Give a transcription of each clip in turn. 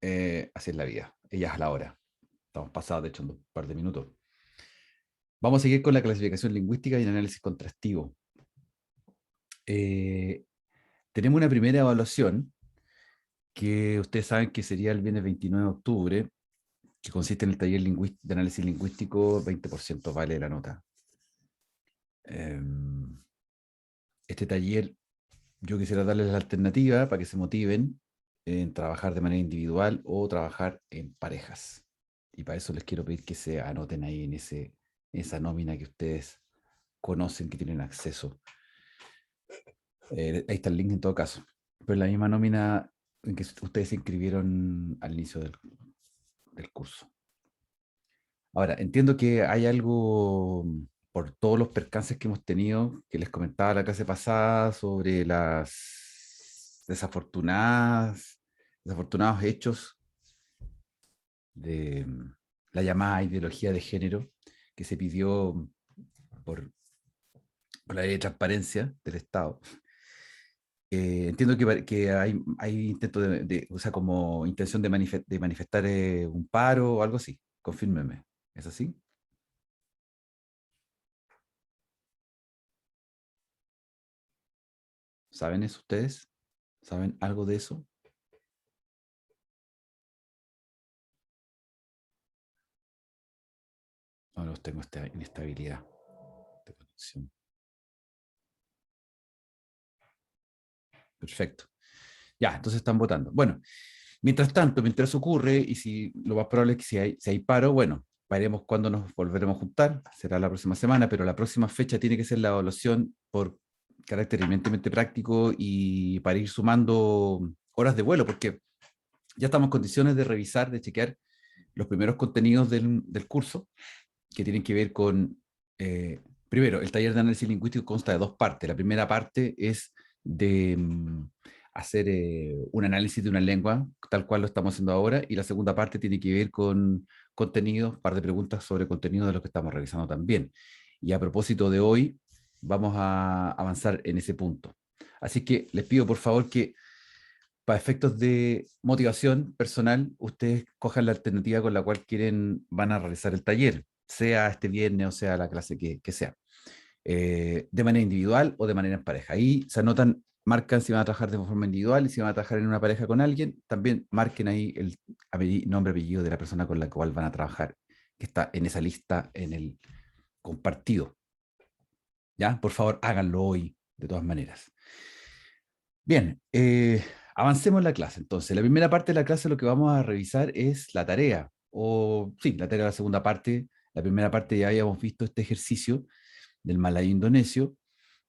así es la vida. Ella es a la hora. Estamos pasados, de hecho, en un par de minutos. Vamos a seguir con la clasificación lingüística y el análisis contrastivo. Eh, Tenemos una primera evaluación que ustedes saben que sería el viernes 29 de octubre, que consiste en el taller de análisis lingüístico, 20% vale la nota. Este taller, yo quisiera darles la alternativa para que se motiven en trabajar de manera individual o trabajar en parejas. Y para eso les quiero pedir que se anoten ahí en esa nómina que ustedes conocen, que tienen acceso. Ahí está el link en todo caso. Pero la misma nómina en que ustedes se inscribieron al inicio del curso. Ahora, entiendo que hay algo, por todos los percances que hemos tenido, que les comentaba la clase pasada sobre las desafortunados hechos de la llamada ideología de género que se pidió por, por la ley de transparencia del Estado. Entiendo que hay intento o sea, como intención de manifestar un paro o algo así. Confírmeme. ¿Es así? ¿Saben eso ustedes? ¿Saben algo de eso? No los tengo esta inestabilidad de conexión. Perfecto. Ya, entonces están votando. Bueno, mientras tanto, mientras ocurre, y si lo más probable es que si hay paro, bueno, veremos cuándo nos volveremos a juntar, será la próxima semana, pero la próxima fecha tiene que ser la evaluación por carácter evidentemente práctico y para ir sumando horas de vuelo, porque ya estamos en condiciones de revisar, de chequear los primeros contenidos del curso, que tienen que ver con, primero, el taller de análisis lingüístico consta de dos partes. La primera parte es de hacer un análisis de una lengua, tal cual lo estamos haciendo ahora, y la segunda parte tiene que ver con contenidos, un par de preguntas sobre contenido de lo que estamos revisando también. Y a propósito de hoy, vamos a avanzar en ese punto. Así que les pido por favor que para efectos de motivación personal, ustedes cojan la alternativa con la cual van a realizar el taller, sea este viernes o sea la clase que sea, de manera individual o de manera en pareja. Ahí se anotan, marcan si van a trabajar de forma individual y si van a trabajar en una pareja con alguien, también marquen ahí el nombre, apellido de la persona con la cual van a trabajar, que está en esa lista, en el compartido. ¿Ya? Por favor, háganlo hoy, de todas maneras. Bien, avancemos en la clase. Entonces, la primera parte de la clase lo que vamos a revisar es la tarea, o sí, la tarea de la segunda parte. La primera parte ya habíamos visto este ejercicio del malayo indonesio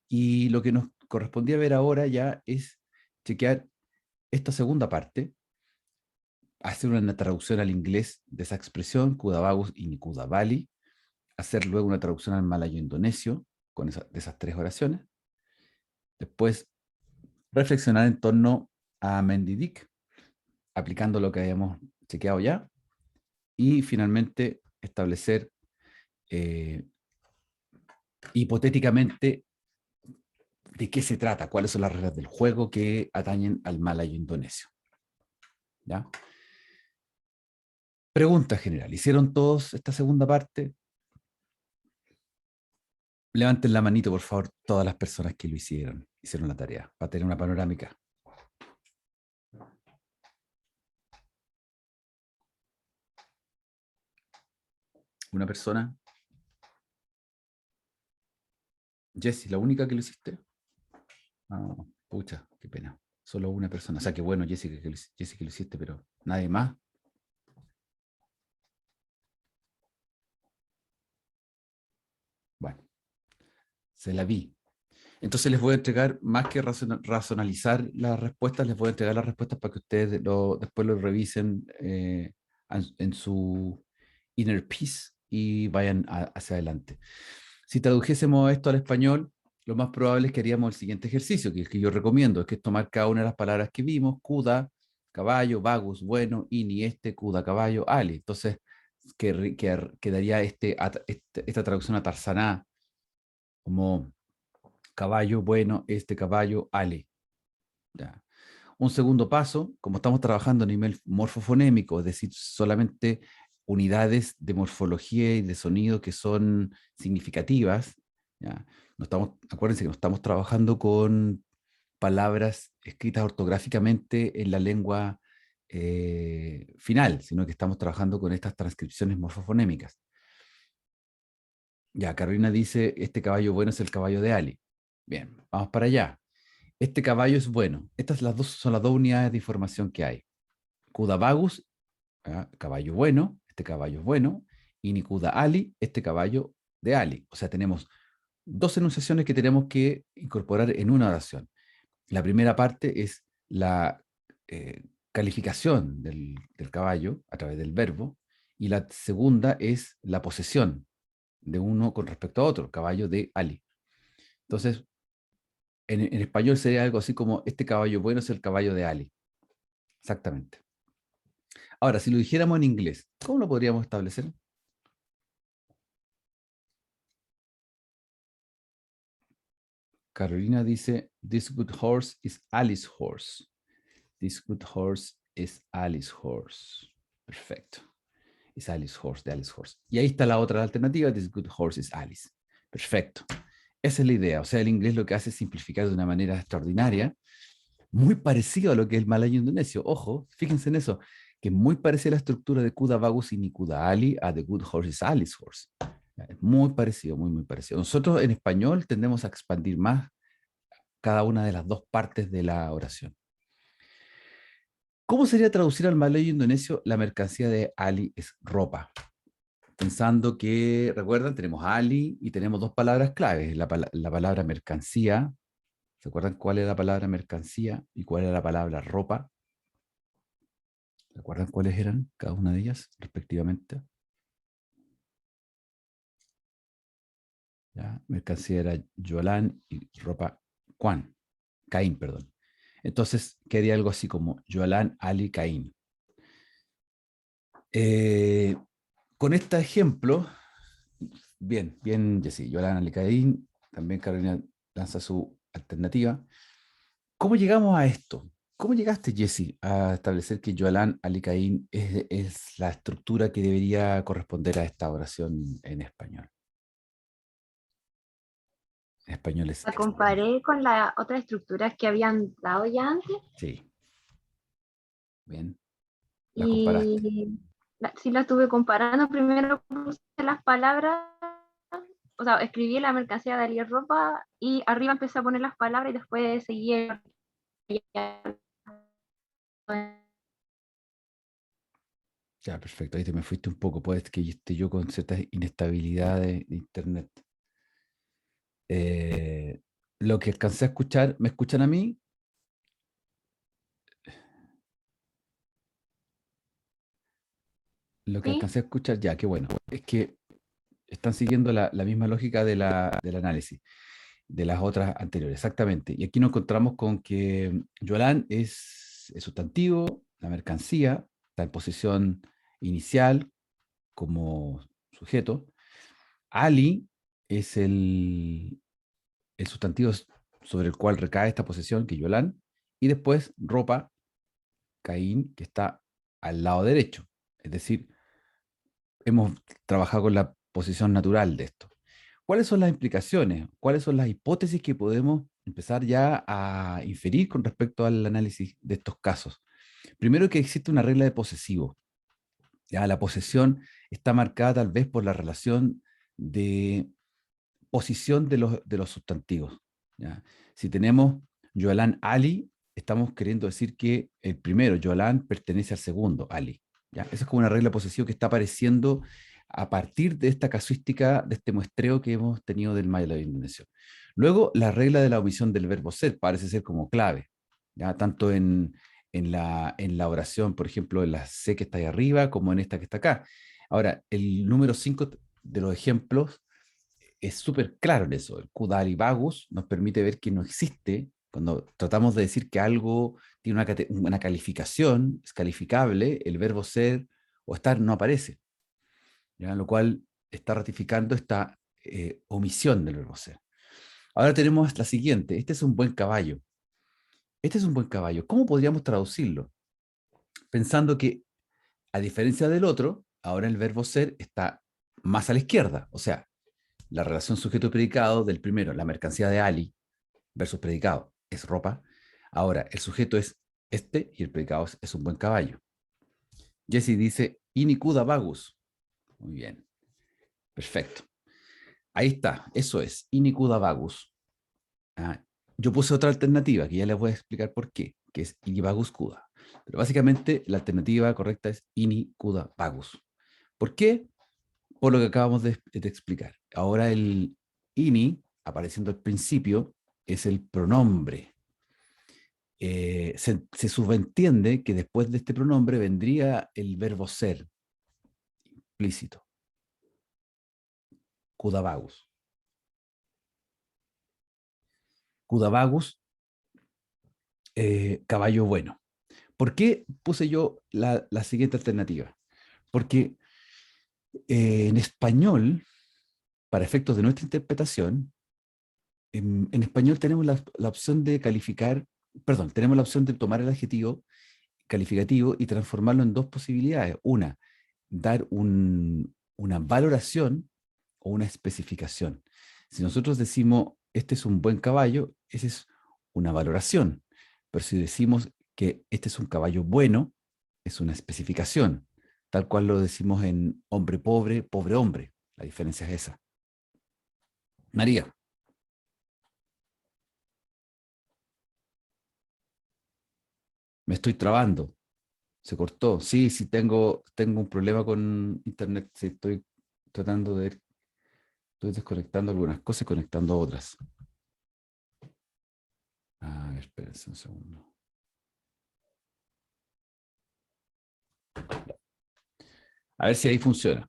y lo que nos correspondía ver ahora ya es chequear esta segunda parte, hacer una traducción al inglés de esa expresión, Kudabagus y Nikudabali, hacer luego una traducción al malayo indonesio de esas tres oraciones. Después, reflexionar en torno a Mendidik, aplicando lo que habíamos chequeado ya, y finalmente establecer eh, hipotéticamente de qué se trata, cuáles son las reglas del juego que atañen al malayo indonesio. ¿Ya? Pregunta general, ¿hicieron todos esta segunda parte? Levanten la manito, por favor, todas las personas que lo hicieron la tarea, para tener una panorámica. Una persona. Jessie, ¿la única que lo hiciste? Ah, pucha, qué pena. Solo una persona. O sea, qué bueno, Jessie, que lo hiciste, pero nadie más. Bueno, se la vi. Entonces les voy a entregar, más que razonalizar las respuestas, les voy a entregar las respuestas para que ustedes después lo revisen en su inner peace y vayan hacia adelante. Si tradujésemos esto al español, lo más probable es que haríamos el siguiente ejercicio, que es que yo recomiendo, que es tomar cada una de las palabras que vimos: kuda, caballo; vagus, bueno; ini, kuda, caballo; ali. Entonces, quedaría esta traducción a Tarzaná como caballo, bueno, caballo, ale. ¿Ya? Un segundo paso, como estamos trabajando a nivel morfofonémico, es decir, solamente unidades de morfología y de sonido que son significativas, ¿ya? No estamos, acuérdense que no estamos trabajando con palabras escritas ortográficamente en la lengua final, sino que estamos trabajando con estas transcripciones morfofonémicas. Ya, Carolina dice, este caballo bueno es el caballo de Ali. Bien, vamos para allá. Este caballo es bueno. Estas son las dos unidades de información que hay. Kudabagus, caballo bueno, este caballo es bueno, y Nikuda Ali, este caballo de Ali. O sea, tenemos dos enunciaciones que tenemos que incorporar en una oración. La primera parte es la calificación del caballo a través del verbo, y la segunda es la posesión de uno con respecto a otro, caballo de Ali. Entonces, en español sería algo así como, este caballo bueno es el caballo de Ali. Exactamente. Ahora, si lo dijéramos en inglés, ¿cómo lo podríamos establecer? Carolina dice, this good horse is Ali's horse. This good horse is Ali's horse. Perfecto. Es Ali's horse, de Ali's horse. Y ahí está la otra alternativa, this good horse is Alice. Perfecto. Esa es la idea. O sea, el inglés lo que hace es simplificar de una manera extraordinaria, muy parecido a lo que es el malayo indonesio. Ojo, fíjense en eso, que es muy parecida la estructura de Kuda Bagus y Nikuda Ali a The Good Horse is Ali's Horse. Es muy parecido, muy, muy parecido. Nosotros en español tendemos a expandir más cada una de las dos partes de la oración. ¿Cómo sería traducir al malayo indonesio la mercancía de Ali es ropa? Pensando que, recuerdan, tenemos Ali y tenemos dos palabras claves, la palabra mercancía. ¿Se acuerdan cuál era la palabra mercancía y cuál era la palabra ropa? ¿Recuerdan cuáles eran cada una de ellas respectivamente? ¿Ya? Mercancía era Yolan y ropa Juan, Caín, perdón. Entonces quedaría algo así como Yolan, Ali, Caín. Eh, con este ejemplo, bien, bien, Jessy, Yolan, Ali, Caín, también Carolina lanza su alternativa. ¿Cómo llegamos a esto? ¿Cómo llegaste, Jesse, a establecer que Yolan Alicaín es la estructura que debería corresponder a esta oración en español? En español es La extraño. comparé con las otras estructuras que habían dado ya antes Sí, bien, las comparaste. y sí la estuve comparando. Primero puse las palabras, o sea, escribí la mercancía de Ali Ropa y arriba empecé a poner las palabras y después seguí Ya, perfecto, ahí te me fuiste un poco, puede que esté yo con cierta inestabilidad de internet. Eh, lo que alcancé a escuchar, ¿me escuchan a mí? Lo que sí. alcancé a escuchar, ya, qué bueno, es que están siguiendo la misma lógica del análisis de las otras anteriores, exactamente. Y aquí nos encontramos con que Yolan es el sustantivo, la mercancía, está en posición inicial como sujeto. Ali es el sustantivo sobre el cual recae esta posesión, que es Yolan. Y después ropa, Caín, que está al lado derecho. Es decir, hemos trabajado con la posición natural de esto. ¿Cuáles son las implicaciones? ¿Cuáles son las hipótesis que podemos empezar ya a inferir con respecto al análisis de estos casos? Primero, que existe una regla de posesivo. Ya la posesión está marcada tal vez por la relación de posición de los sustantivos. ¿Ya? Si tenemos Yolan Ali, estamos queriendo decir que el primero, Yolan, pertenece al segundo, Ali. ¿Ya? Esa es como una regla posesiva que está apareciendo a partir de esta casuística, de este muestreo que hemos tenido del maya indonesio. Luego, la regla de la omisión del verbo ser parece ser como clave, ¿ya? Tanto en la oración, por ejemplo, en la C que está ahí arriba, como en esta que está acá. Ahora, el número 5 de los ejemplos es súper claro en eso. El Kudari Vagus nos permite ver que no existe, cuando tratamos de decir que algo tiene una calificación, es calificable, el verbo ser o estar no aparece, ¿ya? Lo cual está ratificando esta omisión del verbo ser. Ahora tenemos la siguiente, este es un buen caballo. este es un buen caballo. ¿Cómo podríamos traducirlo? Pensando que, a diferencia del otro, ahora el verbo ser está más a la izquierda. O sea, la relación sujeto-predicado del primero, la mercancía de Ali, versus predicado, es ropa. Ahora, el sujeto es este y el predicado es un buen caballo. Jesse dice, inicuda vagus. Muy bien, perfecto. Ahí está, eso es, inicuda vagus. Ah, yo puse otra alternativa, que ya les voy a explicar por qué, que es inivagus cuda. Pero básicamente la alternativa correcta es inicuda vagus. ¿Por qué? Por lo que acabamos de explicar. Ahora el ini, apareciendo al principio, es el pronombre. Se subentiende que después de este pronombre vendría el verbo ser, implícito. Cudabagus. Cudabagus, caballo bueno. ¿Por qué puse yo la siguiente alternativa? Porque en español, para efectos de nuestra interpretación, en español tenemos la opción de calificar, perdón, tenemos la opción de tomar el adjetivo calificativo y transformarlo en dos posibilidades. Una, dar una valoración o una especificación. Si nosotros decimos, este es un buen caballo, esa es una valoración. Pero si decimos que este es un caballo bueno, es una especificación. Tal cual lo decimos en hombre pobre, pobre hombre. La diferencia es esa. María. Me estoy trabando. Se cortó. Sí, sí, tengo un problema con internet. Sí, estoy tratando de... Estoy desconectando algunas cosas y conectando otras. A ver, espérense un segundo. A ver si ahí funciona.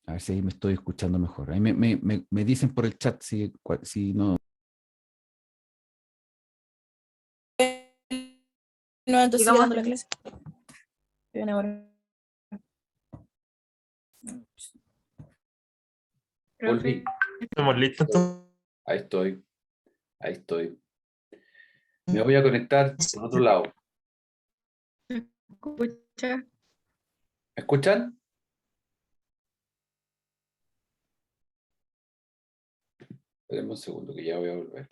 A ver si ahí me estoy escuchando mejor. Ahí me dicen por el chat si no. No, entonces sigue Digamos, dando la clase. Bien, ahora. Volví. ¿Estamos listos entonces? Ahí estoy. Ahí estoy. Me voy a conectar por otro lado. Escucha. ¿Me escuchan? Espérenme un segundo que ya voy a volver.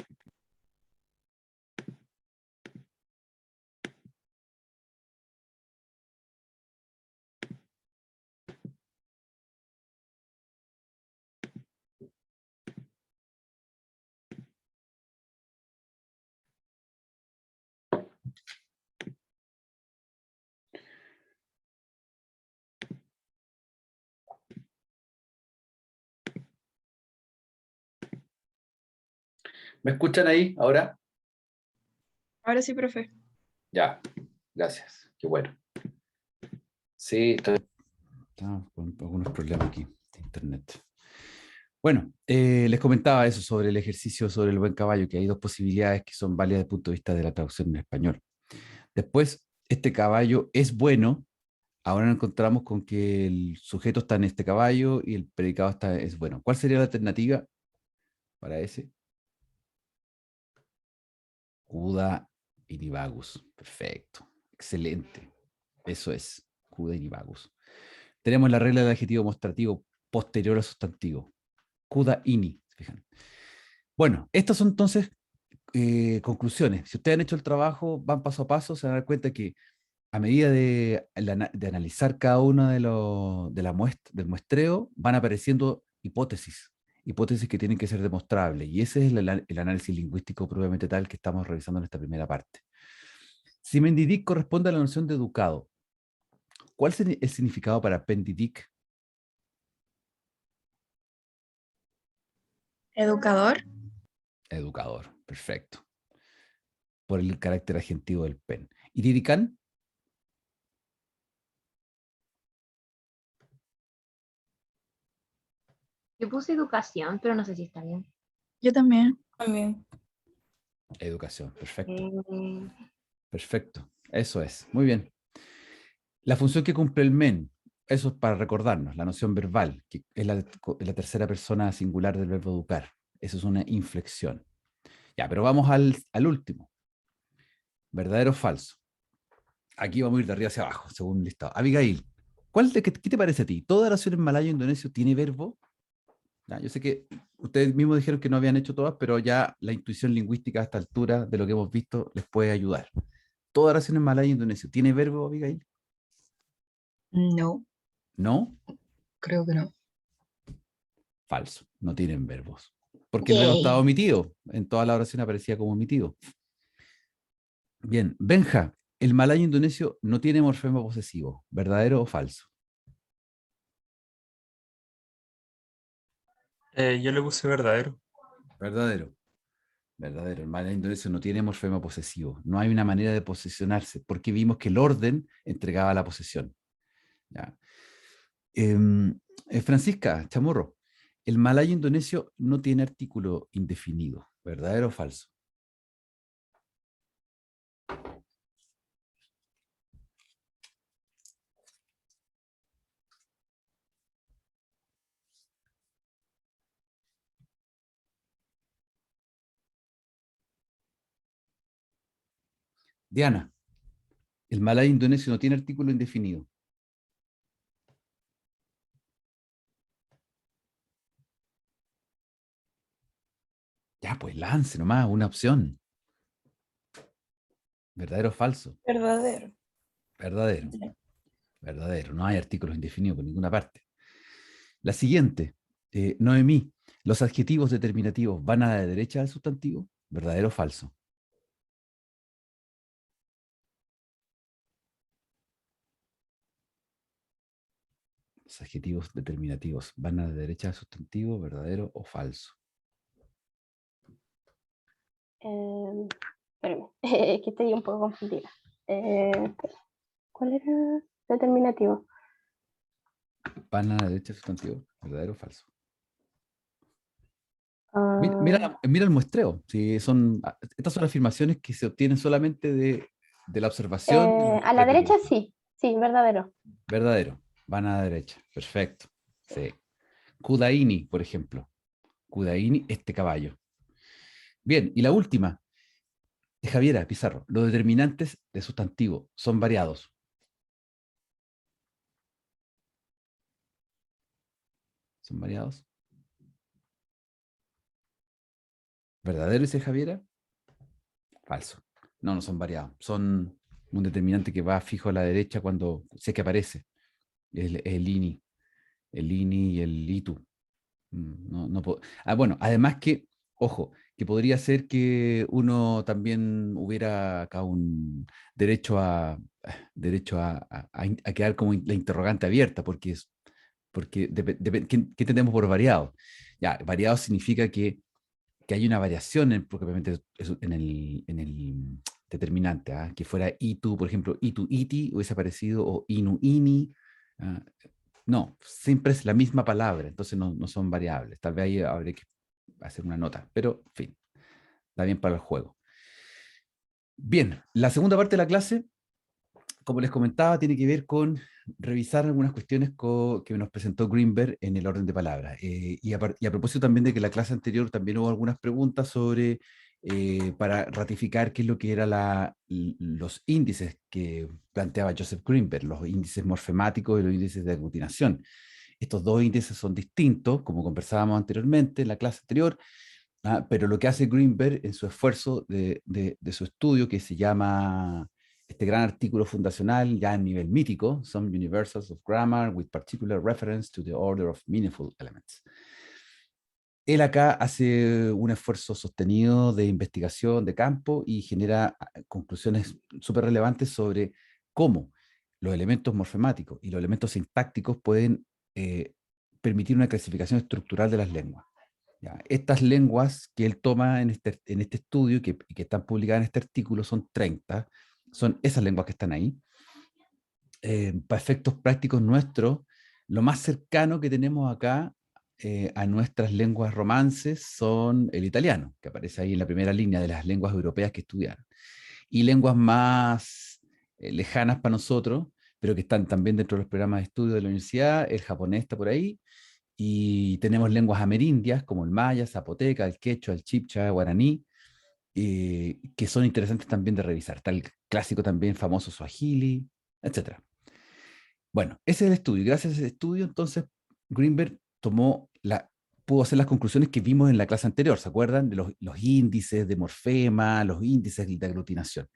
¿Me escuchan ahí ahora? Ahora sí, profe. Ya, gracias. Qué bueno. Sí, estamos con algunos problemas aquí de internet. Bueno, les comentaba eso sobre el ejercicio sobre el buen caballo, que hay dos posibilidades que son válidas desde el punto de vista de la traducción en español. Después, este caballo es bueno. Ahora nos encontramos con que el sujeto está en este caballo y el predicado es bueno. ¿Cuál sería la alternativa para ese? Cuda iribagus. Perfecto. Excelente. Eso es. Cuda iribagus. Tenemos la regla del adjetivo demostrativo posterior al sustantivo. Cuda ini. Fijan. Bueno, estas son entonces conclusiones. Si ustedes han hecho el trabajo, van paso a paso, se van a dar cuenta que a medida de analizar cada uno del muestreo, van apareciendo hipótesis que tienen que ser demostrables. Y ese es el análisis lingüístico propiamente tal que estamos revisando en esta primera parte. Si Mendidic corresponde a la noción de educado, ¿cuál es el significado para Pendidic? Educador. Educador, perfecto. Por el carácter adjetivo del pen. ¿Y Dirican? yo puse educación, pero no sé si está bien. Yo también. También. Educación, perfecto. Eh, Perfecto, eso es, muy bien. La función que cumple el men, eso es para recordarnos, la noción verbal, que es la tercera persona singular del verbo educar. Eso es una inflexión. Ya, pero vamos al último. ¿Verdadero o falso? Aquí vamos a ir de arriba hacia abajo, según el listado. Abigail, qué te parece a ti? ¿Toda oración en malayo indonesio tiene verbo? Ya, yo sé que ustedes mismos dijeron que no habían hecho todas, pero ya la intuición lingüística a esta altura de lo que hemos visto les puede ayudar. ¿Toda oración en malayo indonesio tiene verbo, Abigail? No, No, creo que no. falso, no tienen verbos. Porque el verbo estaba Yay. omitido. En toda la oración aparecía como omitido. Bien, Benja, el malayo indonesio no tiene morfema posesivo. ¿Verdadero o falso? Yo le puse verdadero. Verdadero. Verdadero. El malayo indonesio no tiene morfema posesivo. No hay una manera de posesionarse, porque vimos que el orden entregaba la posesión. ¿Ya? Francisca Chamorro, el malayo indonesio no tiene artículo indefinido. ¿Verdadero o falso? Diana, el malayo indonesio no tiene artículo indefinido. Ya, pues lance nomás, una opción. ¿Verdadero o falso? Verdadero. Verdadero. Verdadero. No hay artículos indefinidos por ninguna parte. La siguiente, Noemí, ¿los adjetivos determinativos van a la derecha del sustantivo? ¿Verdadero o falso? Los adjetivos determinativos van a la derecha del sustantivo, ¿verdadero o falso? Espérame, es que estoy un poco confundida. ¿Cuál era determinativo? Van a la derecha del sustantivo, ¿verdadero o falso? Mira, Ah, mira el muestreo. Si son, estas son afirmaciones que se obtienen solamente de la observación y a la de la derecha evidencia. sí, sí, verdadero. Verdadero. Van a la derecha. Perfecto. Sí. Kudaini, por ejemplo. Kudaini, este caballo. Bien, y la última, de Javiera Pizarro. Los determinantes de sustantivo son variados. ¿Son variados? ¿Verdadero, dice Javiera? Falso. No, no son variados. Son un determinante que va fijo a la derecha cuando sé que aparece. El ini. El ini y el itu. No, bueno, además que, ojo, que podría ser que uno también hubiera acá un derecho a quedar como la interrogante abierta, porque ¿qué entendemos por variado? Ya, variado significa que hay una variación propiamente en el determinante, ¿ah? Que fuera itu, por ejemplo, itu iti hubiese aparecido, o inu ini. ¿Ah? No, siempre es la misma palabra, entonces no son variables. Tal vez ahí habría que hacer una nota, pero en fin, está bien para el juego. Bien, la segunda parte de la clase, como les comentaba, tiene que ver con revisar algunas cuestiones que nos presentó Greenberg en el orden de palabras. Y a propósito también de que la clase anterior también hubo algunas preguntas sobre, para ratificar qué es lo que eran los índices que planteaba Joseph Greenberg, los índices morfemáticos y los índices de aglutinación. Estos dos índices son distintos, como conversábamos anteriormente en la clase anterior, pero lo que hace Greenberg en su esfuerzo de su estudio, que se llama este gran artículo fundacional ya en nivel mítico, Some Universals of Grammar with Particular Reference to the Order of Meaningful Elements. Él acá hace un esfuerzo sostenido de investigación de campo y genera conclusiones súper relevantes sobre cómo los elementos morfemáticos y los elementos sintácticos pueden permitir una clasificación estructural de las lenguas. ¿Ya? Estas lenguas que él toma en este estudio y que están publicadas en este artículo son 30, son esas lenguas que están ahí. Para efectos prácticos nuestros, lo más cercano que tenemos acá a nuestras lenguas romances son el italiano, que aparece ahí en la primera línea de las lenguas europeas que estudiaron. Y lenguas más lejanas para nosotros, pero que están también dentro de los programas de estudio de la universidad, el japonés está por ahí, y tenemos lenguas amerindias como el maya, zapoteca, el quechua, el chibcha, guaraní, que son interesantes también de revisar. Está el clásico también famoso Swahili, etc. Bueno, ese es el estudio. Gracias a ese estudio, entonces, Greenberg pudo hacer las conclusiones que vimos en la clase anterior, ¿se acuerdan? De los índices de morfema, los índices de aglutinación.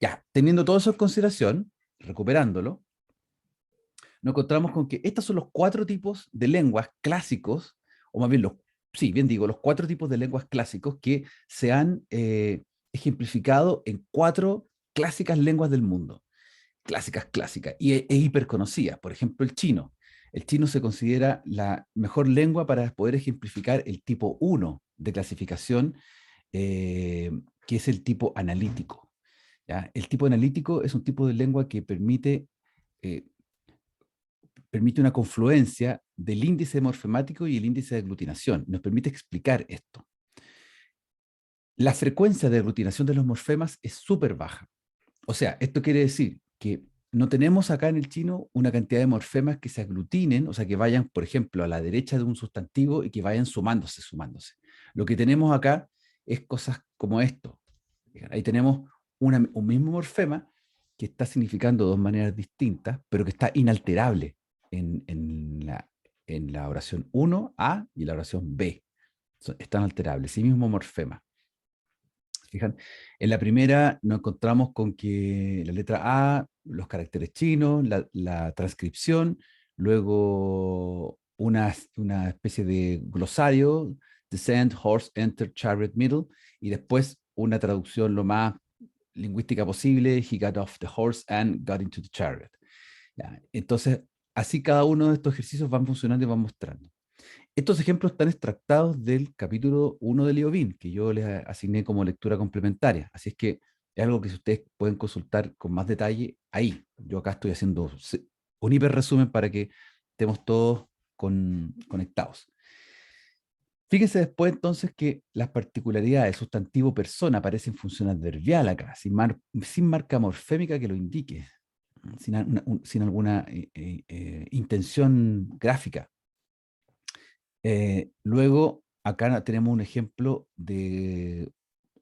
Ya, teniendo todo eso en consideración, recuperándolo, nos encontramos con que estos son los 4 tipos de lenguas clásicos, o más bien los 4 tipos de lenguas clásicos que se han ejemplificado en 4 clásicas lenguas del mundo. Clásicas, e hiperconocidas. Por ejemplo, el chino. El chino se considera la mejor lengua para poder ejemplificar el tipo 1 de clasificación, que es el tipo analítico. ¿Ya? El tipo analítico es un tipo de lengua que permite una confluencia del índice morfemático y el índice de aglutinación. Nos permite explicar esto. La frecuencia de aglutinación de los morfemas es súper baja. O sea, esto quiere decir que no tenemos acá en el chino una cantidad de morfemas que se aglutinen, o sea, que vayan, por ejemplo, a la derecha de un sustantivo y que vayan sumándose. Lo que tenemos acá es cosas como esto. Ahí tenemos un mismo morfema que está significando de 2 maneras distintas, pero que está inalterable en la oración 1A y la oración B. Están alterables, sí mismo morfema. Fijan, en la primera nos encontramos con que la letra A, los caracteres chinos, la transcripción, luego una especie de glosario, descend, horse, enter, chariot, middle, y después una traducción lo más lingüística posible, he got off the horse and got into the chariot. ¿Ya? Entonces, así cada uno de estos ejercicios van funcionando y van mostrando. Estos ejemplos están extractados del capítulo 1 de Liobin, que yo les asigné como lectura complementaria. Así es que es algo que ustedes pueden consultar con más detalle ahí. Yo acá estoy haciendo un hiper resumen para que estemos todos conectados. Fíjense después entonces que las particularidades sustantivo persona aparecen en función adverbial acá, sin marca morfémica que lo indique, sin alguna intención gráfica. Luego, acá tenemos un ejemplo de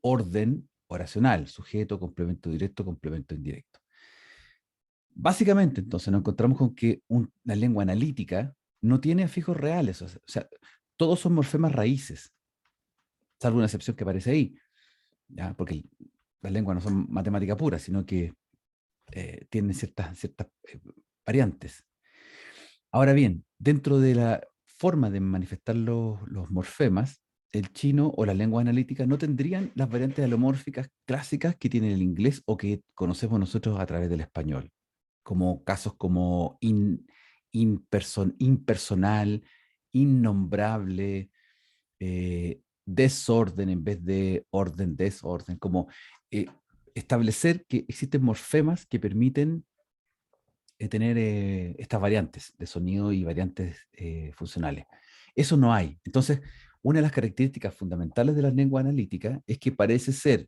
orden oracional, sujeto, complemento directo, complemento indirecto. Básicamente, entonces, nos encontramos con que una lengua analítica no tiene afijos reales, o sea, todos son morfemas raíces, salvo una excepción que aparece ahí, ¿ya? Porque las lenguas no son matemática pura, sino que tienen ciertas variantes. Ahora bien, dentro de la forma de manifestar los morfemas, el chino o la lengua analítica no tendrían las variantes alomórficas clásicas que tiene el inglés o que conocemos nosotros a través del español, como casos como impersonal, innombrable, desorden en vez de orden, desorden, como establecer que existen morfemas que permiten tener estas variantes de sonido y variantes funcionales. Eso no hay. Entonces, una de las características fundamentales de la lengua analítica es que parece ser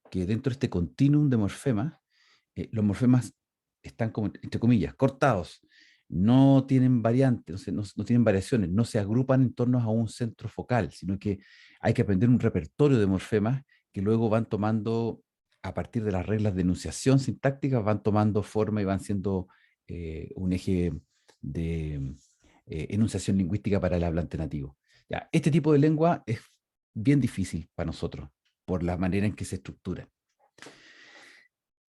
que dentro de este continuum de morfemas, los morfemas están como, entre comillas, cortados, no tienen variantes, no tienen variaciones, no se agrupan en torno a un centro focal, sino que hay que aprender un repertorio de morfemas que luego van tomando, a partir de las reglas de enunciación sintáctica, van tomando forma y van siendo un eje de enunciación lingüística para el hablante nativo. Ya, este tipo de lengua es bien difícil para nosotros, por la manera en que se estructura.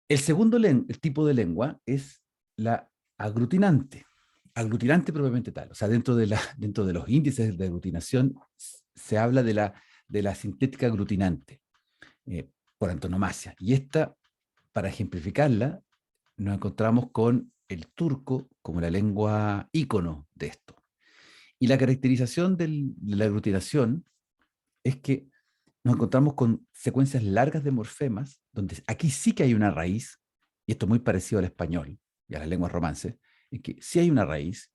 El segundo tipo de lengua es la aglutinante. Aglutinante propiamente tal. O sea, dentro de los índices de aglutinación se habla de la sintética aglutinante, por antonomasia. Y esta, para ejemplificarla, nos encontramos con el turco como la lengua ícono de esto. Y la caracterización de la aglutinación es que nos encontramos con secuencias largas de morfemas, donde aquí sí que hay una raíz, y esto es muy parecido al español y a las lenguas romances, en que sí hay una raíz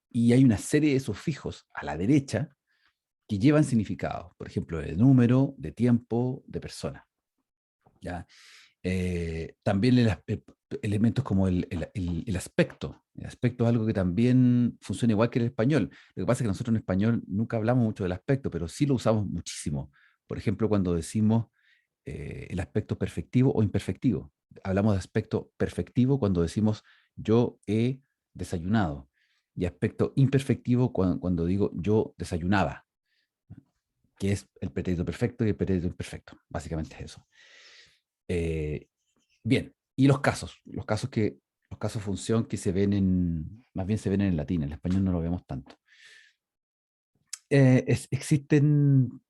y hay una serie de sufijos a la derecha que llevan significados, por ejemplo, de número, de tiempo, de persona. ¿Ya? También elementos como el aspecto. El aspecto es algo que también funciona igual que el español. Lo que pasa es que nosotros en español nunca hablamos mucho del aspecto, pero sí lo usamos muchísimo. Por ejemplo, cuando decimos el aspecto perfectivo o imperfectivo. Hablamos de aspecto perfectivo cuando decimos yo he desayunado, y aspecto imperfectivo cuando digo yo desayunaba, que es el pretérito perfecto y el pretérito imperfecto. Básicamente es eso. Bien, y los casos función que se ven más bien se ven en latín, en el español no lo vemos tanto. Existen,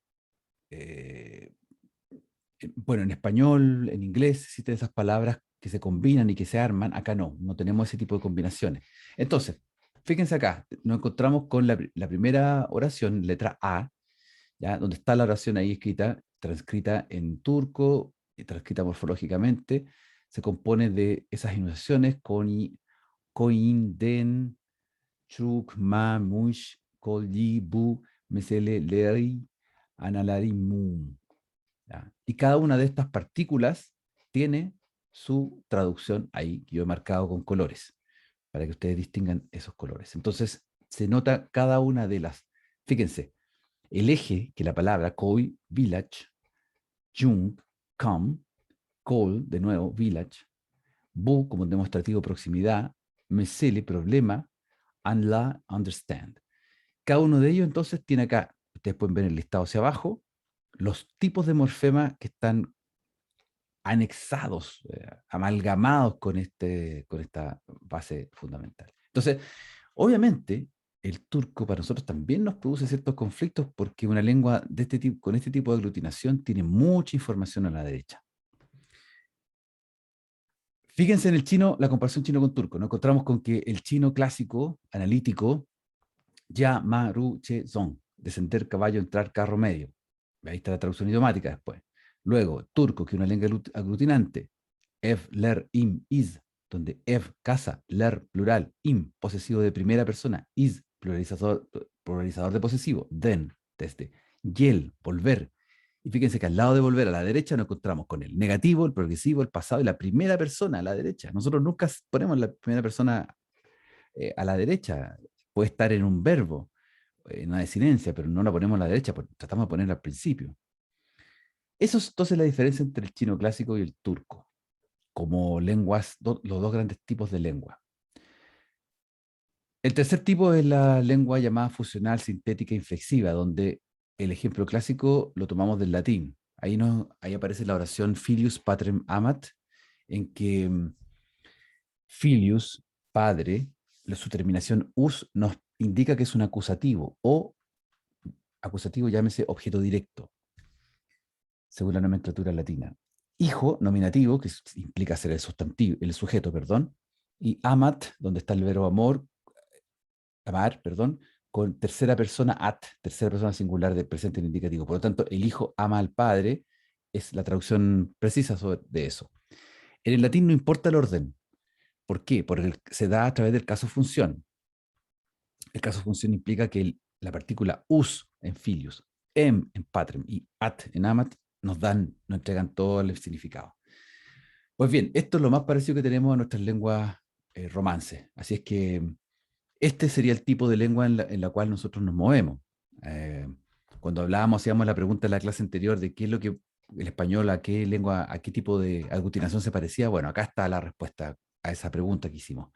bueno, en español, en inglés, existen esas palabras que se combinan y que se arman. Acá no tenemos ese tipo de combinaciones. Entonces, fíjense acá, nos encontramos con la primera oración, letra A, ¿ya? Donde está la oración ahí escrita, transcrita en turco, y transcrita morfológicamente, se compone de esas enunciaciones, koni, koin, den, chuk, ma, mush, kolyi, bu, mesele, leri, analari, mum. ¿Ya? Y cada una de estas partículas tiene su traducción ahí, que yo he marcado con colores, para que ustedes distingan esos colores. Entonces, se nota cada una de las, fíjense, el eje que la palabra koi, village, jung, come, call, de nuevo, village, bu, como demostrativo proximidad, mesele, problema, and la, understand. Cada uno de ellos entonces tiene acá, ustedes pueden ver el listado hacia abajo, los tipos de morfema que están anexados, amalgamados con esta base fundamental. Entonces, obviamente, el turco para nosotros también nos produce ciertos conflictos porque una lengua de este tipo, con este tipo de aglutinación tiene mucha información a la derecha. Fíjense en el chino, la comparación chino con turco. Nos encontramos con que el chino clásico, analítico, ya, ma, ru, che, zong, descender caballo, entrar carro medio. Ahí está la traducción idiomática después. Luego, turco, que es una lengua aglutinante. Ev, ler, im, is, donde ev, casa, ler, plural, im, posesivo de primera persona, is, pluralizador de posesivo, den, desde, yel, volver. Y fíjense que al lado de volver a la derecha nos encontramos con el negativo, el progresivo, el pasado y la primera persona a la derecha. Nosotros nunca ponemos la primera persona a la derecha. Puede estar en un verbo, en una desinencia, pero no la ponemos a la derecha, tratamos de ponerla al principio. Eso es entonces la diferencia entre el chino clásico y el turco, como lenguas, los dos grandes tipos de lengua. El tercer tipo es la lengua llamada fusional, sintética, inflexiva, donde el ejemplo clásico lo tomamos del latín. Ahí aparece la oración filius patrem amat, en que filius, padre, su terminación us nos indica que es un acusativo, o acusativo llámese objeto directo, según la nomenclatura latina. Hijo, nominativo, que implica ser el sustantivo, el sujeto, perdón, y amat, donde está el verbo amar, perdón, con tercera persona at, tercera persona singular de presente en indicativo. Por lo tanto, el hijo ama al padre, es la traducción precisa de eso. En el latín no importa el orden. ¿Por qué? Porque se da a través del caso función. El caso función implica que la partícula us en filius, em en patrem y at en amat nos entregan todo el significado. Pues bien, esto es lo más parecido que tenemos a nuestras lenguas romances. Así es que este sería el tipo de lengua en la cual nosotros nos movemos. Cuando hacíamos la pregunta en la clase anterior de qué es lo que el español, a qué lengua, a qué tipo de aglutinación se parecía, bueno, acá está la respuesta a esa pregunta que hicimos.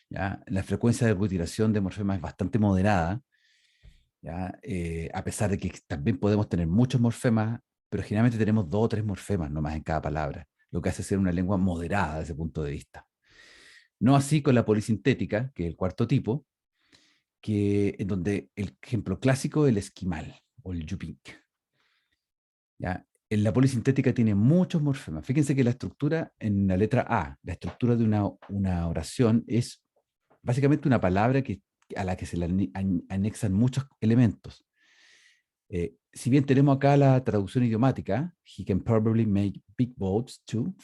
¿Ya? La frecuencia de aglutinación de morfemas es bastante moderada, ¿ya? A pesar de que también podemos tener muchos morfemas, pero generalmente tenemos 2 o 3 morfemas nomás en cada palabra, lo que hace ser una lengua moderada desde ese punto de vista. No así con la polisintética, que es el cuarto tipo, en donde el ejemplo clásico es el esquimal o el yupink. ¿Ya? En la polisintética tiene muchos morfemas. Fíjense que la estructura en la letra A, la estructura de una oración es básicamente una palabra a la que se le anexan muchos elementos. Si bien tenemos acá la traducción idiomática, he can probably make big boats too,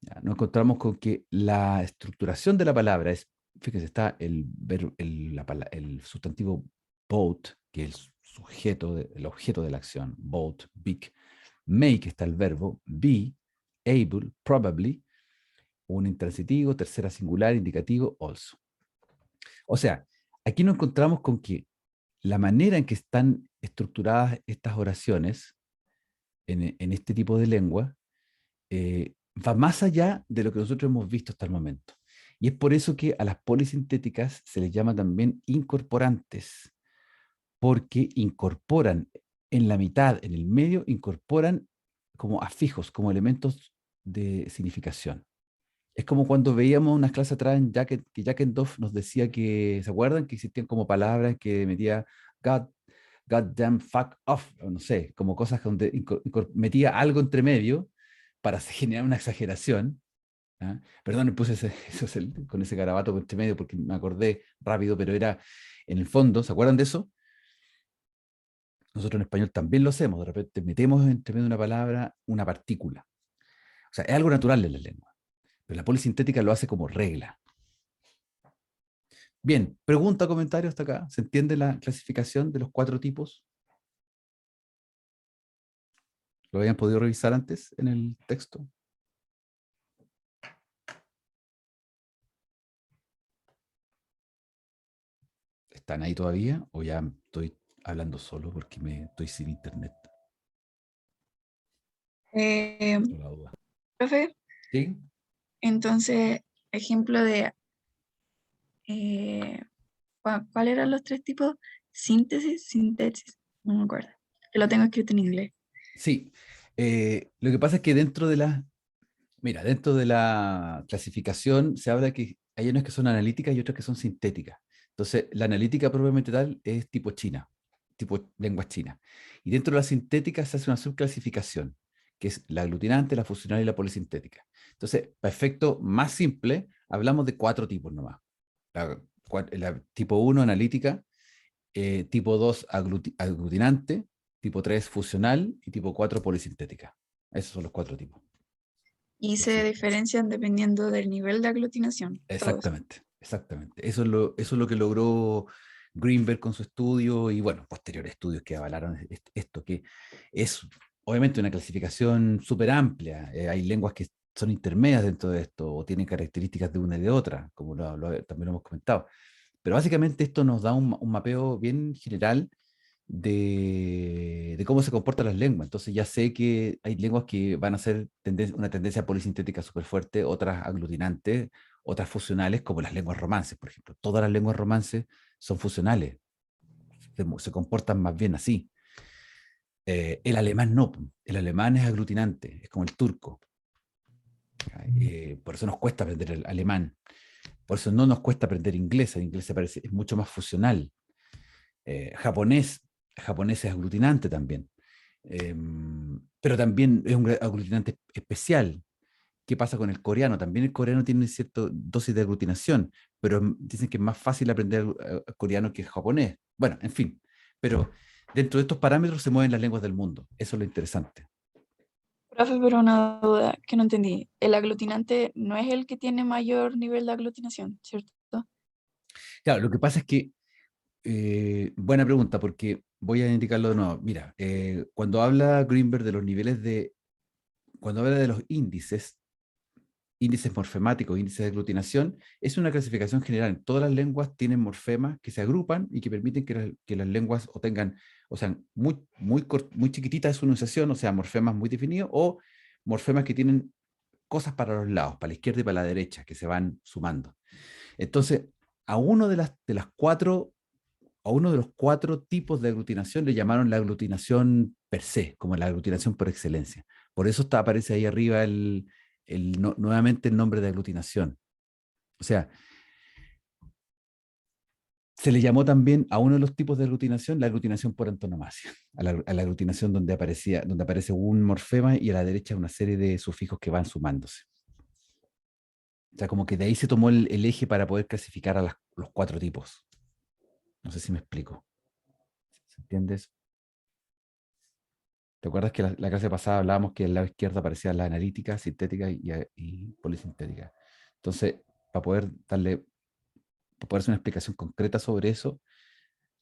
¿ya? Nos encontramos con que la estructuración de la palabra es, fíjense, está el sustantivo boat, que es el objeto de la acción, boat, big, make está el verbo, be, able, probably, un intransitivo, tercera singular, indicativo, also. O sea, aquí nos encontramos con que la manera en que están estructuradas estas oraciones en este tipo de lengua va más allá de lo que nosotros hemos visto hasta el momento. Y es por eso que a las polisintéticas se les llama también incorporantes, porque incorporan en la mitad, en el medio, incorporan como afijos, como elementos de significación. Es como cuando veíamos unas clases atrás en que Jackendorf nos decía que, ¿se acuerdan? Que existían como palabras que metía God, goddamn, fuck off, o no sé, como cosas donde metía algo entre medio para generar una exageración. ¿Ah? Perdón, puse con ese garabato entre medio porque me acordé rápido, pero era en el fondo, ¿se acuerdan de eso? Nosotros en español también lo hacemos, de repente metemos entre medio de una palabra una partícula. O sea, es algo natural en la lengua, pero la polisintética lo hace como regla. Bien, pregunta, comentario hasta acá. ¿Se entiende la clasificación de los 4 tipos? ¿Lo habían podido revisar antes en el texto? ¿Están ahí todavía o ya estoy hablando solo porque estoy sin internet? Tengo la duda. Profe, ¿Sí? entonces, ejemplo de, ¿cuál eran los 3 tipos? Síntesis, sintaxis, no me acuerdo. Que lo tengo escrito en inglés. Sí. Lo que pasa es que dentro de la clasificación se habla que hay unas que son analíticas y otras que son sintéticas. Entonces, la analítica propiamente tal es tipo china, tipo lengua china. Y dentro de la sintética se hace una subclasificación, que es la aglutinante, la fusional y la polisintética. Entonces, para efecto más simple, hablamos de 4 tipos nomás. Tipo 1, analítica, tipo 2, aglutinante, tipo 3, fusional y tipo 4, polisintética. Esos son los 4 tipos. Y se diferencian dependiendo del nivel de aglutinación. Todos. Exactamente, exactamente. Eso es lo que logró Greenberg con su estudio y, bueno, posteriores estudios que avalaron esto, que es obviamente una clasificación súper amplia. Hay lenguas que son intermedias dentro de esto o tienen características de una y de otra, como también lo hemos comentado. Pero básicamente esto nos da un mapeo bien general de cómo se comportan las lenguas. Entonces ya sé que hay lenguas que van a ser una tendencia polisintética súper fuerte, otras aglutinantes, otras fusionales, como las lenguas romances, por ejemplo. Todas las lenguas romances son fusionales, se comportan más bien así. El alemán no, el alemán es aglutinante, es como el turco. Por eso nos cuesta aprender el alemán. Por eso no nos cuesta aprender inglés. El inglés es mucho más fusional. Japonés es aglutinante también. Pero también es un aglutinante especial. ¿Qué pasa con el coreano? También el coreano tiene cierta dosis de aglutinación, pero dicen que es más fácil aprender coreano que japonés. Bueno, en fin. Pero dentro de estos parámetros se mueven las lenguas del mundo. Eso es lo interesante. Profe, pero una duda que no entendí. El aglutinante no es el que tiene mayor nivel de aglutinación, ¿cierto? Claro, lo que pasa es que, buena pregunta, porque voy a indicarlo de nuevo. Mira, cuando habla Greenberg de los niveles cuando habla de los índices morfemáticos, índices de aglutinación, es una clasificación general. Todas las lenguas tienen morfemas que se agrupan y que permiten que las lenguas o sean muy chiquititas de su enunciación, o sea, morfemas muy definidos, o morfemas que tienen cosas para los lados, para la izquierda y para la derecha, que se van sumando. Entonces, a uno de las 4, a uno de los 4 tipos de aglutinación le llamaron la aglutinación per se, como la aglutinación por excelencia. Por eso aparece ahí arriba nuevamente el nombre de aglutinación. O sea, se le llamó también a uno de los tipos de aglutinación la aglutinación por antonomasia, a la aglutinación donde aparece un morfema y a la derecha una serie de sufijos que van sumándose. O sea, como que de ahí se tomó el eje para poder clasificar a los 4 tipos. No sé si me explico. ¿Se entiende eso? ¿Te acuerdas que la clase pasada hablábamos que al lado izquierdo aparecía la analítica, sintética y polisintética? Entonces, para poder hacer una explicación concreta sobre eso,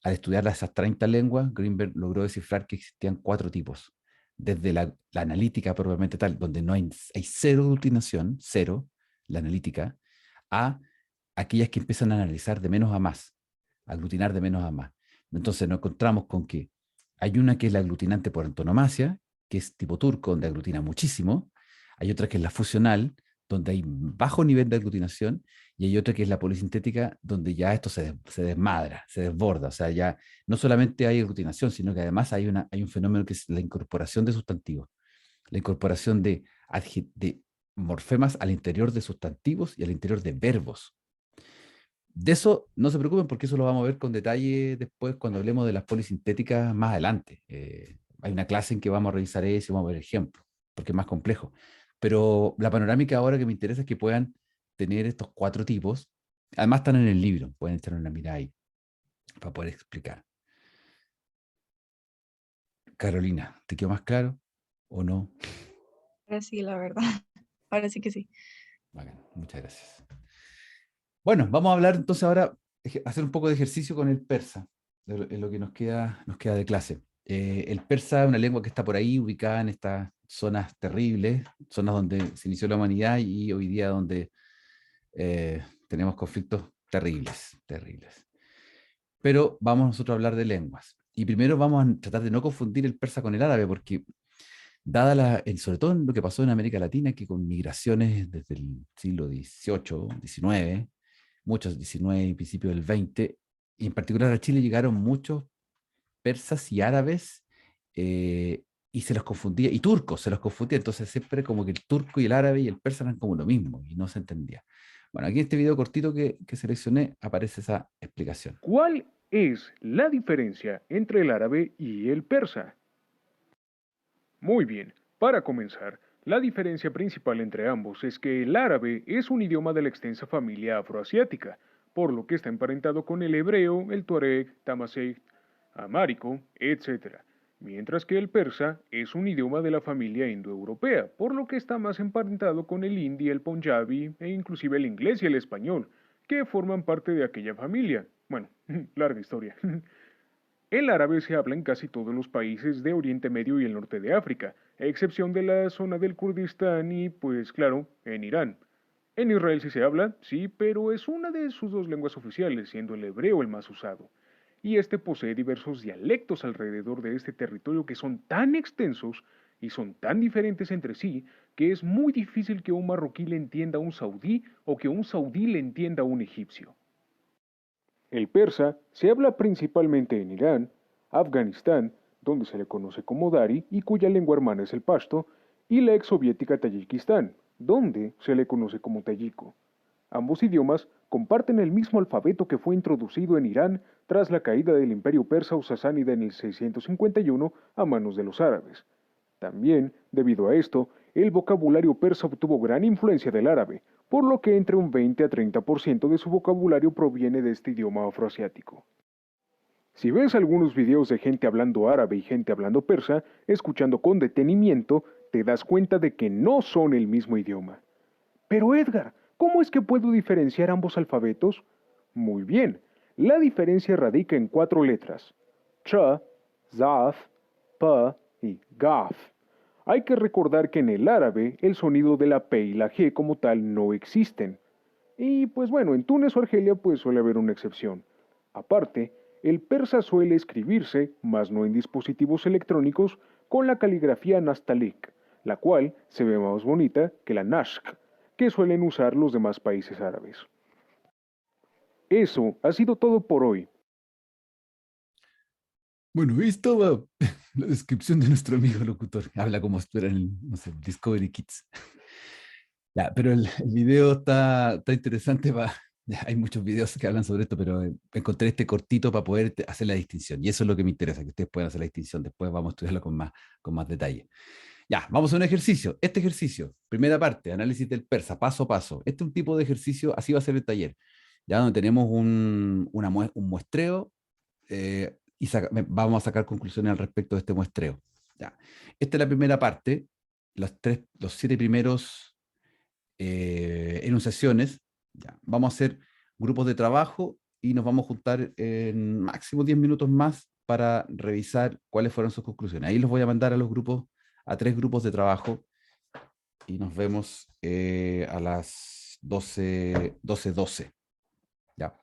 al estudiar esas 30 lenguas, Greenberg logró descifrar que existían 4 tipos. Desde la analítica propiamente tal, donde no hay 0 aglutinación, 0, la analítica, a aquellas que empiezan a analizar de menos a más, aglutinar de menos a más. Entonces nos encontramos con que hay una que es la aglutinante por antonomasia, que es tipo turco, donde aglutina muchísimo. Hay otra que es la fusional, donde hay bajo nivel de aglutinación, y hay otra que es la polisintética, donde ya esto se desmadra, se desborda. O sea, ya no solamente hay aglutinación, sino que además hay un fenómeno que es la incorporación de sustantivos, la incorporación de morfemas al interior de sustantivos y al interior de verbos. De eso no se preocupen porque eso lo vamos a ver con detalle después cuando hablemos de las polisintéticas más adelante. Hay una clase en que vamos a revisar eso y vamos a ver ejemplos, porque es más complejo. Pero la panorámica ahora que me interesa es que puedan tener estos 4 tipos. Además están en el libro, pueden echar una mirada ahí para poder explicar. Carolina, ¿te quedó más claro o no? Ahora sí, la verdad. Ahora sí que sí. Bacán, muchas gracias. Bueno, vamos a hablar entonces ahora, hacer un poco de ejercicio con el persa, en lo que nos queda de clase. El persa es una lengua que está por ahí, ubicada en estas zonas terribles, zonas donde se inició la humanidad y hoy día donde tenemos conflictos terribles, terribles. Pero vamos nosotros a hablar de lenguas. Y primero vamos a tratar de no confundir el persa con el árabe, porque sobre todo en lo que pasó en América Latina, que con migraciones desde el siglo XVIII, XIX, muchos 19 y principios del 20, y en particular a Chile llegaron muchos persas y árabes, y se los confundía, y turcos se los confundía, entonces siempre como que el turco y el árabe y el persa eran como lo mismo, y no se entendía. Bueno, aquí en este video cortito que seleccioné aparece esa explicación. ¿Cuál es la diferencia entre el árabe y el persa? Muy bien, para comenzar, la diferencia principal entre ambos es que el árabe es un idioma de la extensa familia afroasiática, por lo que está emparentado con el hebreo, el tuareg, tamasegt, amárico, etc., mientras que el persa es un idioma de la familia indoeuropea, por lo que está más emparentado con el hindi, el punjabi e inclusive el inglés y el español, que forman parte de aquella familia. Bueno, larga historia. El árabe se habla en casi todos los países de Oriente Medio y el norte de África, a excepción de la zona del Kurdistán y, pues claro, en Irán. En Israel sí se habla, sí, pero es una de sus 2 lenguas oficiales, siendo el hebreo el más usado. Y este posee diversos dialectos alrededor de este territorio que son tan extensos y son tan diferentes entre sí que es muy difícil que un marroquí le entienda a un saudí o que un saudí le entienda a un egipcio. El persa se habla principalmente en Irán, Afganistán, donde se le conoce como Dari y cuya lengua hermana es el pashto, y la ex soviética Tayikistán, donde se le conoce como tayiko. Ambos idiomas comparten el mismo alfabeto que fue introducido en Irán tras la caída del imperio persa o sasánida en el 651 a manos de los árabes. También, debido a esto, el vocabulario persa obtuvo gran influencia del árabe, por lo que entre un 20 a 30% de su vocabulario proviene de este idioma afroasiático. Si ves algunos videos de gente hablando árabe y gente hablando persa, escuchando con detenimiento, te das cuenta de que no son el mismo idioma. Pero Edgar, ¿cómo es que puedo diferenciar ambos alfabetos? Muy bien, la diferencia radica en 4 letras: ch, zaf, pa y gaf. Hay que recordar que en el árabe el sonido de la P y la G como tal no existen. Y pues bueno, en Túnez o Argelia pues suele haber una excepción. Aparte, el persa suele escribirse, más no en dispositivos electrónicos, con la caligrafía nastaliq, la cual se ve más bonita que la nashk, que suelen usar los demás países árabes. Eso ha sido todo por hoy. Bueno, esto va la descripción de nuestro amigo locutor. Habla como si estuviera en el, no sé, Discovery Kids. Ya, pero el video está interesante. Hay muchos videos que hablan sobre esto, pero encontré este cortito para poder hacer la distinción. Y eso es lo que me interesa, que ustedes puedan hacer la distinción. Después vamos a estudiarlo con más detalle. Ya, vamos a un ejercicio. Este ejercicio, primera parte, análisis del persa, paso a paso. Este es un tipo de ejercicio, así va a ser el taller. Ya donde tenemos un muestreo, y vamos a sacar conclusiones al respecto de este muestreo. Ya. Esta es la primera parte, los 7 primeros enunciaciones. Ya. Vamos a hacer grupos de trabajo y nos vamos a juntar en máximo 10 minutos más para revisar cuáles fueron sus conclusiones. Ahí los voy a mandar a los grupos, a 3 grupos de trabajo, y nos vemos a las 12:12. Ya.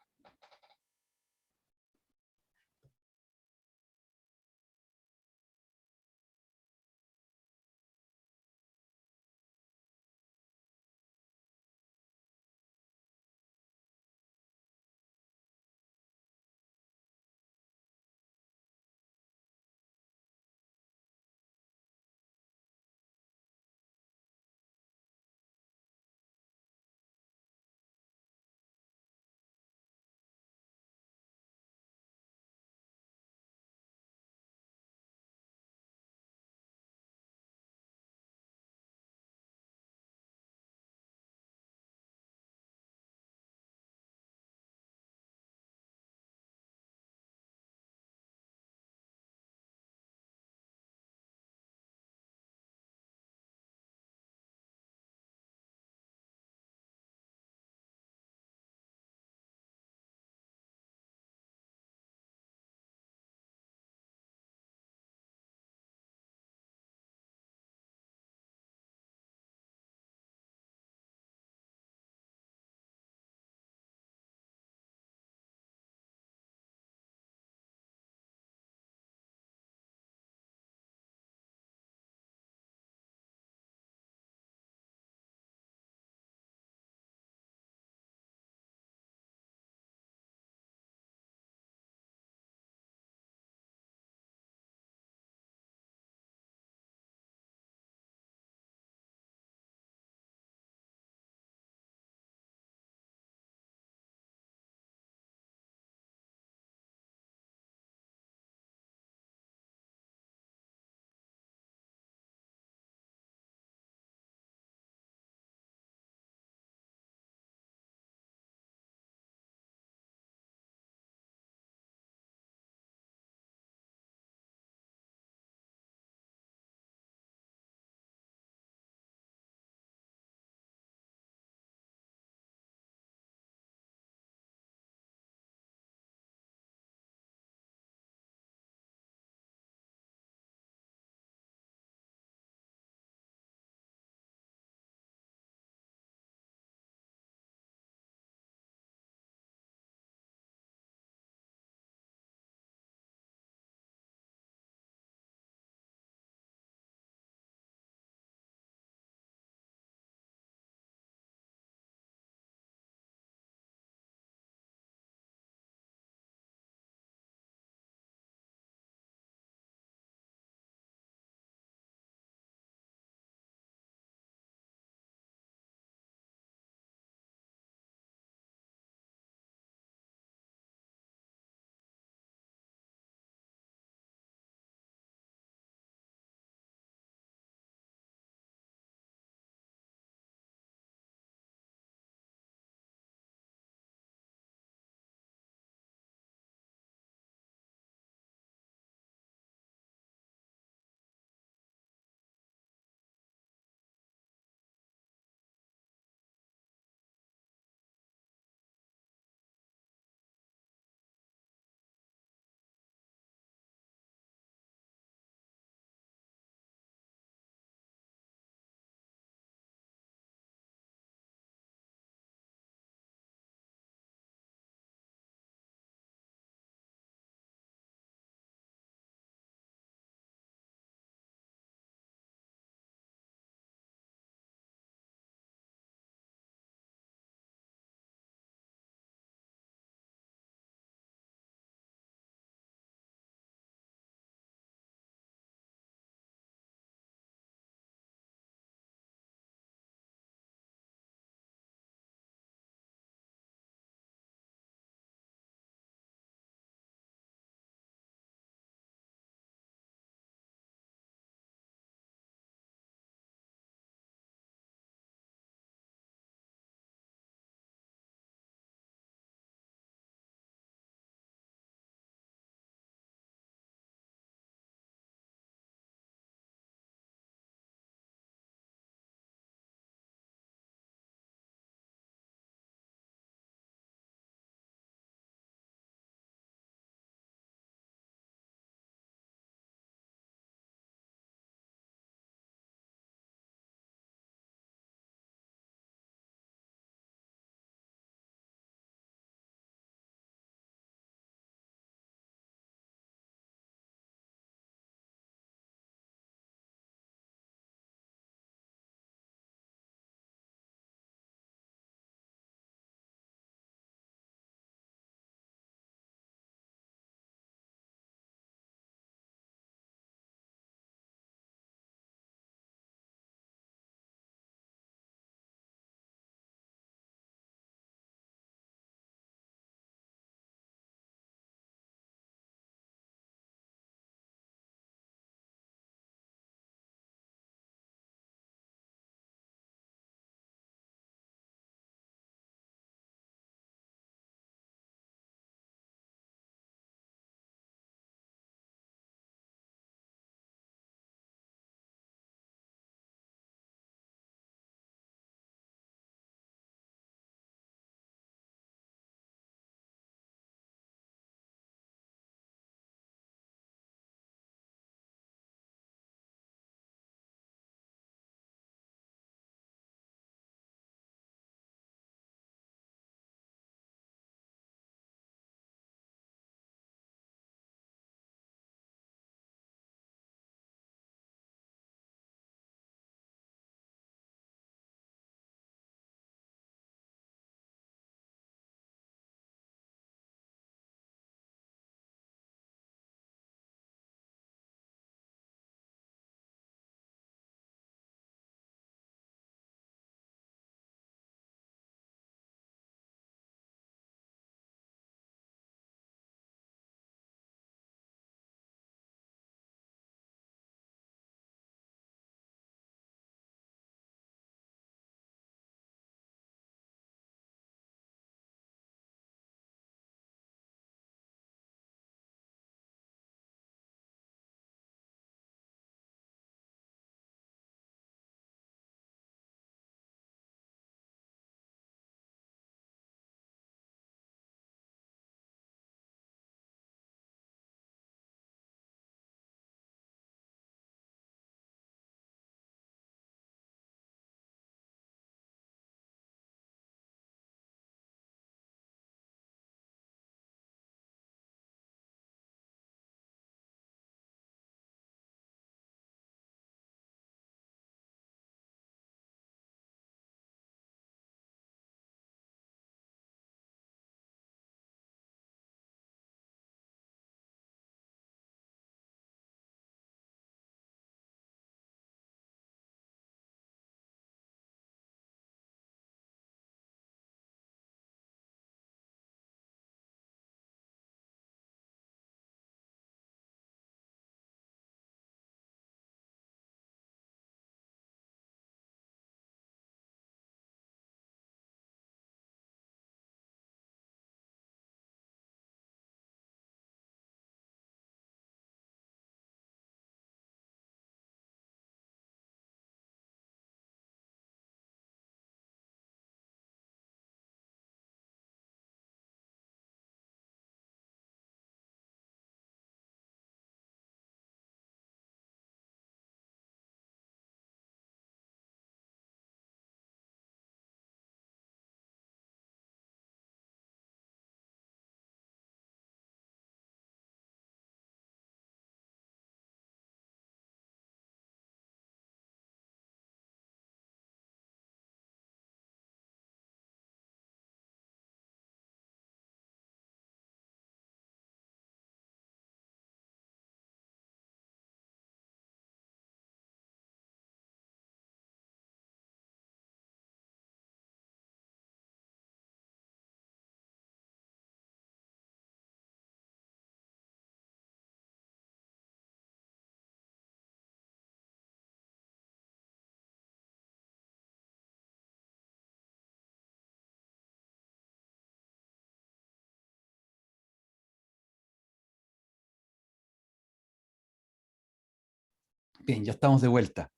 Bien, ya estamos de vuelta.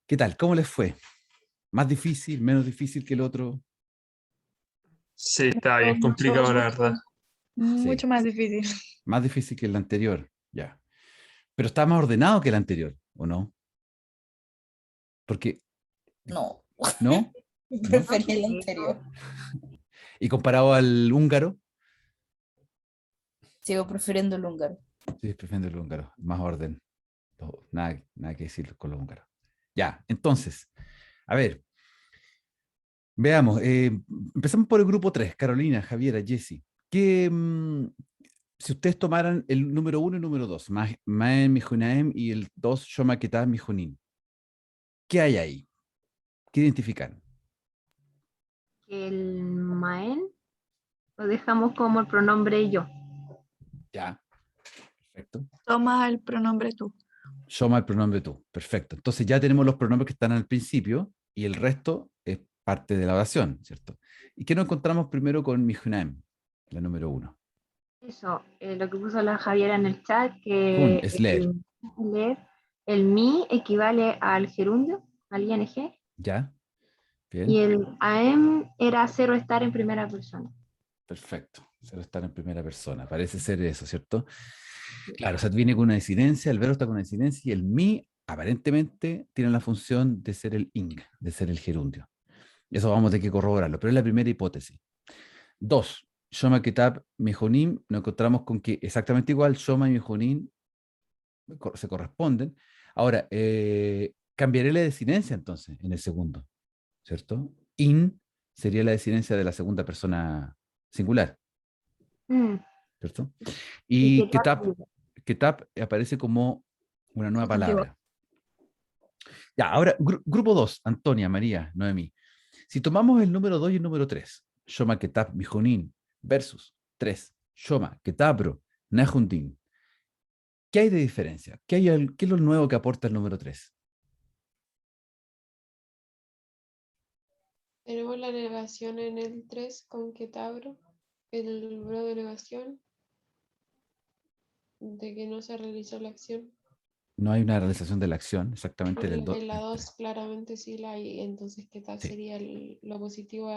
¿Qué tal? ¿Cómo les fue? ¿Más difícil, menos difícil que el otro? Sí, está bien complicado, la verdad. Mucho Sí, más difícil. más difícil que el anterior, ya. Pero está más ordenado que el anterior, ¿o no? Porque, No, ¿no? ¿No? preferí el anterior. Y comparado al húngaro, Sigo prefiriendo el húngaro. sí, prefiero el húngaro, más orden. Nada que decir con los húngaros. Ya, entonces, a ver, veamos. Empezamos por el grupo 3, Carolina, Javiera, Jessy. Si ustedes tomaran el número 1 y el número 2, Maen Mijunaem y el 2, Shoma Ketá Mijunin, ¿qué hay ahí? ¿Qué identifican? El Maen lo dejamos como el pronombre yo. Ya, perfecto. Toma el pronombre tú. Shoma el pronombre tú, perfecto. Entonces ya tenemos los pronombres que están al principio y el resto es parte de la oración, ¿cierto? ¿Y qué nos encontramos primero con Mijunaem, la número 1? Eso, lo que puso la Javiera en el chat, Jun que es leer, leer, el mi equivale al gerundio, al ing, ¿ya? y Bien, el am era cero estar en primera persona. perfecto. Cero estar en primera persona, parece ser eso, ¿cierto? Claro, o sea, viene con una disidencia, el verbo está con una disidencia y el mi aparentemente tiene la función de ser el ing, de ser el gerundio. Eso vamos a tener que corroborarlo, pero es la primera hipótesis. 2, Shoma Ketab Mejonim, nos encontramos con que exactamente igual, Shoma y Mejonim se corresponden. Ahora, cambiaré la desinencia entonces en el segundo, ¿cierto? In sería la desinencia de la segunda persona singular, Mm, ¿cierto? y Y que tal, Ketab aparece como una nueva Sustantivo. palabra. Ya, ahora, grupo 2, Antonia, María, Noemí. Si tomamos el número 2 y el número 3, Shoma Ketab Mijonin versus 3, Shoma Ketabro Nahundin, ¿qué hay de diferencia? ¿Qué es lo nuevo que aporta el número 3? Tenemos la negación en el 3 con Ketabro, el verbo de negación de que no se realizó la acción. No hay una realización de la acción, exactamente En la 2 claramente sí la hay, entonces Ketab Sí. sería lo positivo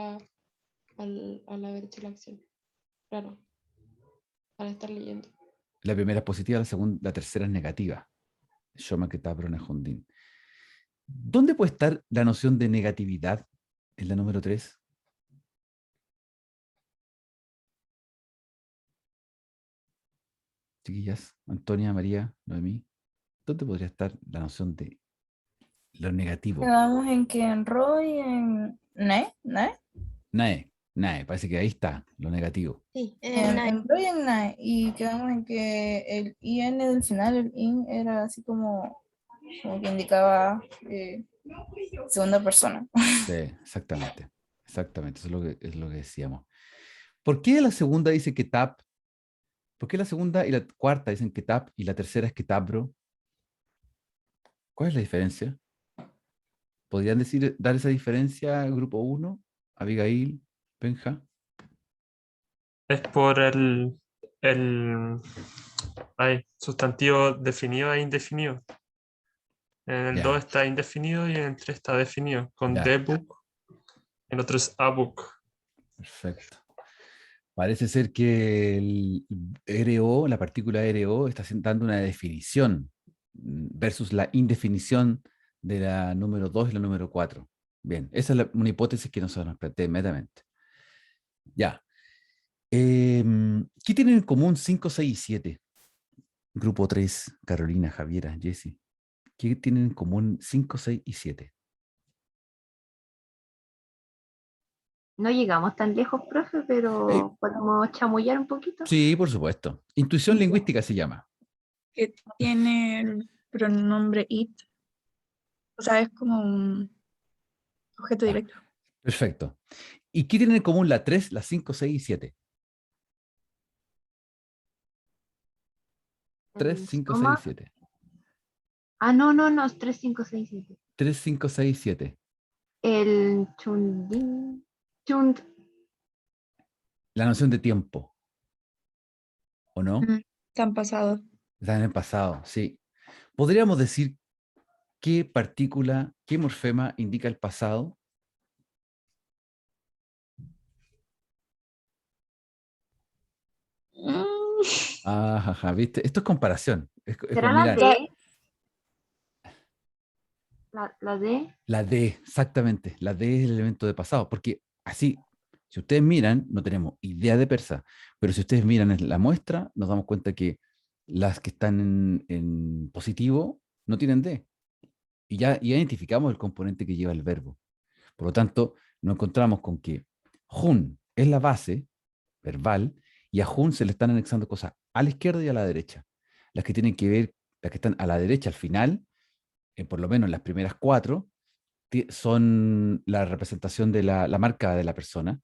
al haber hecho la acción. Claro, al estar leyendo. La primera es positiva, la tercera es negativa. Shoma Ketabro Nahundin. ¿Dónde puede estar la noción de negatividad en la número 3? Chiquillas, Antonia, María, Noemí, ¿dónde podría estar la noción de lo negativo? Quedamos en que en Roy, en Ne, Nae, parece que ahí está lo negativo. Sí, en Roy y en Nae. Y quedamos en que el IN del final, el IN, era así como que indicaba segunda persona. Sí, exactamente. Exactamente, eso es lo que decíamos. ¿Por qué la segunda dice que tap? ¿Por qué la segunda y la cuarta dicen que tap y la tercera es que tapbro? ¿Cuál es la diferencia? ¿Podrían dar esa diferencia al grupo 1? Abigail, Benja. Es por el sustantivo definido e indefinido. En el Ya, 2 está indefinido y en el 3 está definido, con ya, the book, el otro es a book. perfecto. Parece ser que el RO, la partícula RO, está dando una definición versus la indefinición de la número 2 y la número 4. Bien, esa es una hipótesis que nosotros nos plantea inmediatamente. Ya. ¿Qué tienen en común 5, 6 y 7? Grupo 3, Carolina, Javiera, Jessy. ¿Qué tienen en común 5, 6 y 7? no llegamos tan lejos, profe, pero podemos chamullar un poquito. Sí, por supuesto. Intuición lingüística se llama. Que tiene el pronombre it. O sea, es como un objeto Ya, directo. perfecto. ¿Y qué tienen en común la 3, la 5, 6 y 7? 3, El 5, 6 y soma. 7. Ah, no, es 3, 5, 6, 7. 3, 5, 6 y 7. El chundín, chund, La noción de tiempo, ¿o no? Tan pasado. Está en el pasado, sí. ¿Podríamos decir qué partícula, qué morfema indica el pasado? Ajá, ¿viste? Esto es comparación. Es ¿Será como, la mira, D? La D. la D, exactamente. La D es el elemento de pasado, porque así, si ustedes miran, no tenemos idea de persa, pero si ustedes miran en la muestra, nos damos cuenta que las que están en positivo no tienen D. Y ya identificamos el componente que lleva el verbo. Por lo tanto, nos encontramos con que Jun es la base verbal y a Jun se le están anexando cosas a la izquierda y a la derecha. Las que tienen que ver, las que están a la derecha al final, por lo menos las primeras 4, son la representación de la marca de la persona,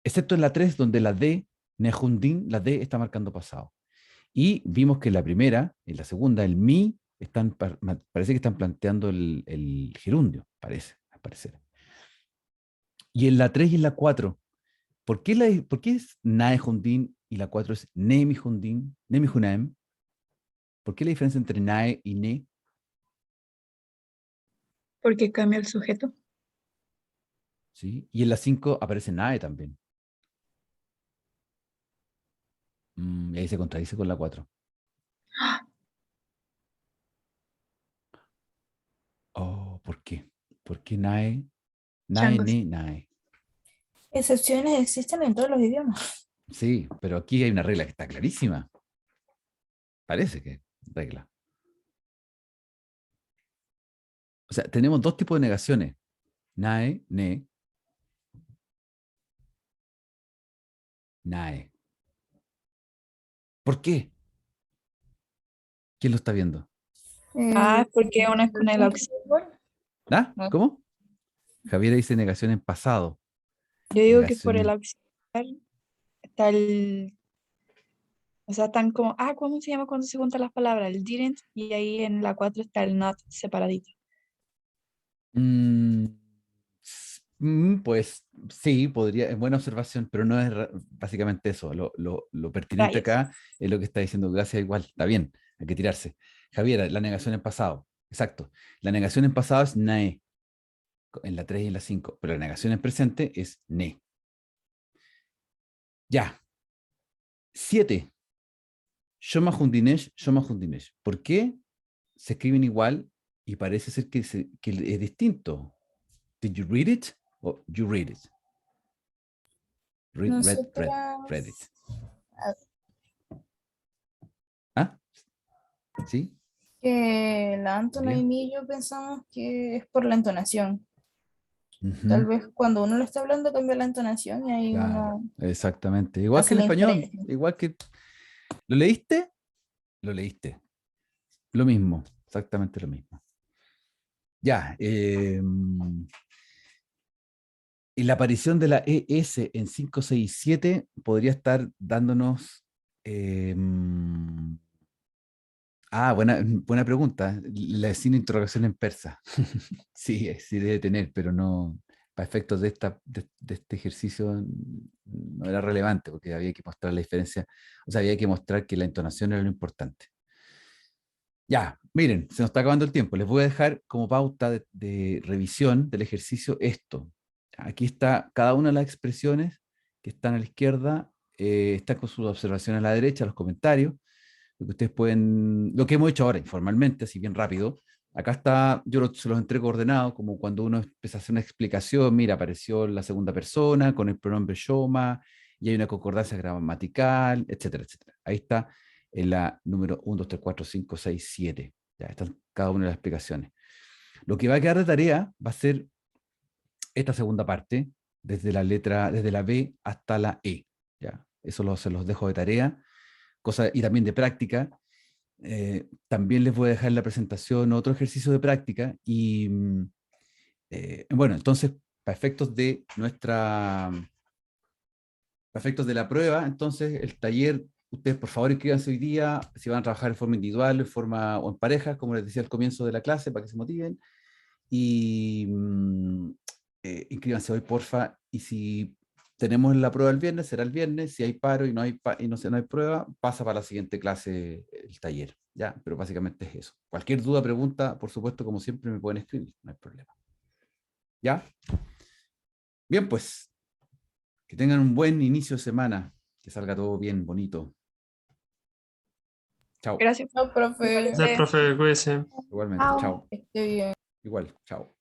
excepto en la 3, donde la D, Nehundin, la D está marcando pasado. Y vimos que en la primera, en la segunda, el mi, parece que están planteando el gerundio, parece, al parecer. Y en la 3 y en la 4, ¿por qué es Nae-Hundin y la 4 es Nemi-Hundin, Nemi-Hunaem? ¿Por qué la diferencia entre Nae y Ne? Porque cambia el sujeto. ¿Sí? Y en la 5 aparece Nae también. Y ahí se contradice con la 4. Oh, ¿por qué? ¿Por qué Nae? Nae, Changos. Ne, Nae. Excepciones existen en todos los idiomas. Sí, pero aquí hay una regla que está clarísima. Parece que es regla. O sea, tenemos dos tipos de negaciones. Nae, Ne, Nae. ¿Por qué? ¿Quién lo está viendo? Ah, porque una es con el auxiliar. ¿Ah? No. ¿Cómo? Javier dice negación en pasado. Yo digo que por Negación el en... auxiliar está el. O sea, están como. Ah, ¿cómo se llama cuando se juntan las palabras? El didn't, y ahí en la 4 está el not separadito. Mm, pues sí, podría, es buena observación, pero no es básicamente eso. Lo pertinente Rayos. acá es lo que está diciendo Gracia, igual, está bien, hay que tirarse. Javier, la negación en pasado, exacto. La negación en pasado es nae, en la 3 y en la 5, pero la negación en presente es ne. Ya. 7. Shoma Jundinesh, Shoma Jundinesh. ¿Por qué se escriben igual y parece ser que es distinto? Did you read it? O you read it? Read, read it. ¿Ah? ¿Sí? Que la Antona María. y Millo pensamos que es por la entonación. Ujú, Tal vez cuando uno lo está hablando cambia la entonación y ahí claro, uno exactamente. Igual que hace el la español, inferencia. igual que... ¿Lo leíste? Lo leíste. Lo mismo, exactamente lo mismo. Ya. Y la aparición de la ES en 5, 6, 7 podría estar dándonos... buena pregunta. La sin interrogación en persa. Sí, sí debe tener, pero no, para efectos de este ejercicio no era relevante porque había que mostrar la diferencia, o sea, había que mostrar que la entonación era lo importante. Ya, miren, se nos está acabando el tiempo. Les voy a dejar como pauta de revisión del ejercicio esto. Aquí está cada una de las expresiones que están a la izquierda, están con sus observaciones a la derecha, los comentarios. Lo que ustedes pueden, lo que hemos hecho ahora informalmente, así bien rápido. Acá está, se los entrego ordenado, como cuando uno empieza a hacer una explicación, mira, apareció la segunda persona con el pronombre Shoma, y hay una concordancia gramatical, etcétera, etcétera. Ahí está en la número 1, 2, 3, 4, 5, 6, 7. Ya están cada una de las explicaciones. Lo que va a quedar de tarea va a ser esta segunda parte, desde la B hasta la E. ¿Ya? Eso se los dejo de tarea, y también de práctica. También les voy a dejar en la presentación otro ejercicio de práctica y bueno, entonces, para efectos de la prueba, entonces el taller, ustedes por favor inscríbanse hoy día, si van a trabajar en forma individual, o en pareja, como les decía al comienzo de la clase, para que se motiven, y inscríbanse hoy, porfa, y si tenemos la prueba el viernes, será el viernes. Si hay paro y no hay, no hay prueba, pasa para la siguiente clase el taller. ¿Ya? Pero básicamente es eso. Cualquier duda, pregunta, por supuesto, como siempre, me pueden escribir, no hay problema. ¿Ya? Bien, pues, que tengan un buen inicio de semana, que salga todo bien, bonito. Chao. Gracias. No, profe. Gracias, profe, cuídese. Igualmente, Chao. chao. Esté bien. Igual, chao.